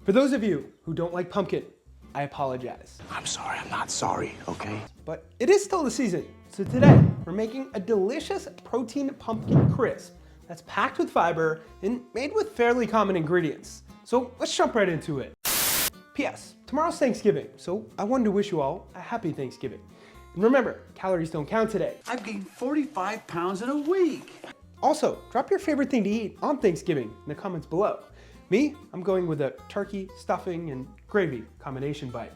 For those of you who don't like pumpkin, I apologize. I'm sorry, I'm not sorry, okay? But it is still the season, so today we're making a delicious protein pumpkin crisp that's packed with fiber and made with fairly common ingredients. So let's jump right into it. P.S. Tomorrow's Thanksgiving, so I wanted to wish you all a happy Thanksgiving. And remember, calories don't count today. I've gained 45 pounds in a week. Also, drop your favorite thing to eat on Thanksgiving in the comments below. Me, I'm going with a turkey, stuffing, and gravy combination bite.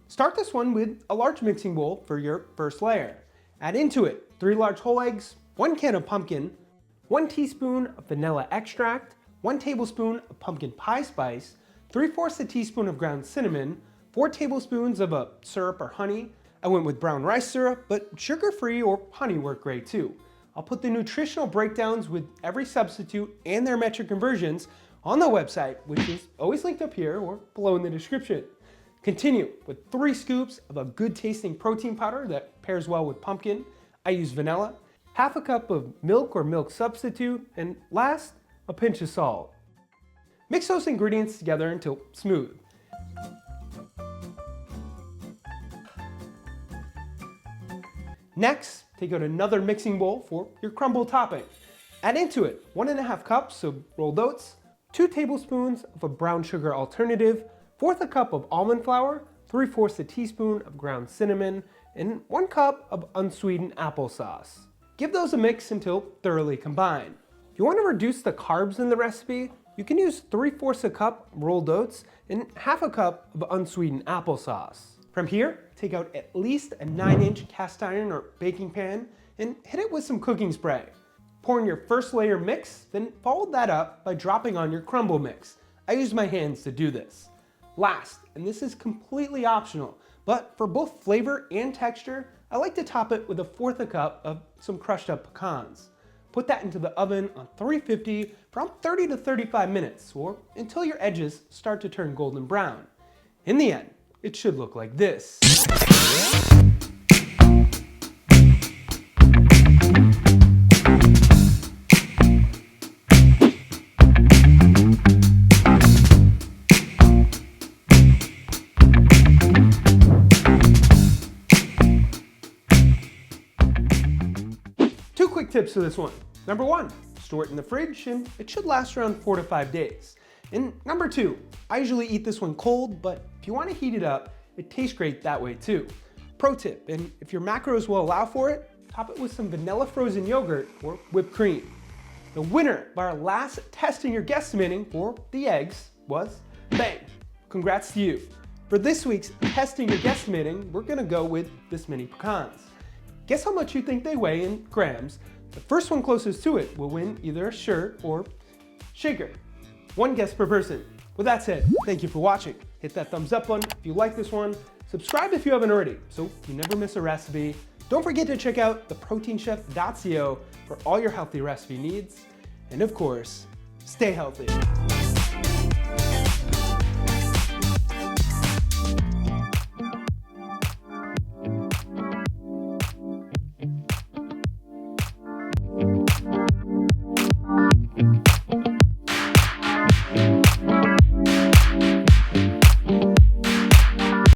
Start this one with a large mixing bowl for your first layer. Add into it 3 large whole eggs, 1 can of pumpkin, 1 teaspoon of vanilla extract, 1 tablespoon of pumpkin pie spice, 3/4 a teaspoon of ground cinnamon, 4 tablespoons of a syrup or honey. I went with brown rice syrup, but sugar-free or honey work great too. I'll put the nutritional breakdowns with every substitute and their metric conversions on the website, which is always linked up here or below in the description. Continue with 3 scoops of a good tasting protein powder that pairs well with pumpkin. I use vanilla, half a cup of milk or milk substitute, and last, a pinch of salt. Mix those ingredients together until smooth. Next, take out another mixing bowl for your crumble topping. Add into it 1½ cups of rolled oats, 2 tablespoons of a brown sugar alternative, 1/4 a cup of almond flour, 3/4 a teaspoon of ground cinnamon, and 1 cup of unsweetened applesauce. Give those a mix until thoroughly combined. If you want to reduce the carbs in the recipe, you can use 3/4 a cup rolled oats and half a cup of unsweetened applesauce. From here, take out at least a 9-inch cast iron or baking pan and hit it with some cooking spray. Pour in your first layer mix, then follow that up by dropping on your crumble mix. I use my hands to do this. Last, and this is completely optional, but for both flavor and texture, I like to top it with 1/4 a cup of some crushed up pecans. Put that into the oven on 350 for around 30 to 35 minutes, or until your edges start to turn golden brown. In the end, it should look like this. Two quick tips for this one. Number 1, store it in the fridge and it should last around 4 to 5 days. And number 2, I usually eat this one cold, but if you want to heat it up, it tastes great that way too. Pro tip, and if your macros will allow for it, top it with some vanilla frozen yogurt or whipped cream. The winner of our last testing or guesstimating for the eggs was bang! Congrats to you. For this week's testing or guesstimating, we're gonna go with this many pecans. Guess how much you think they weigh in grams. The first one closest to it will win either a shirt or shaker. 1 guess per person. With that said, thank you for watching. Hit that thumbs up button if you like this one. Subscribe if you haven't already, so you never miss a recipe. Don't forget to check out theproteinchef.co for all your healthy recipe needs. And of course, stay healthy.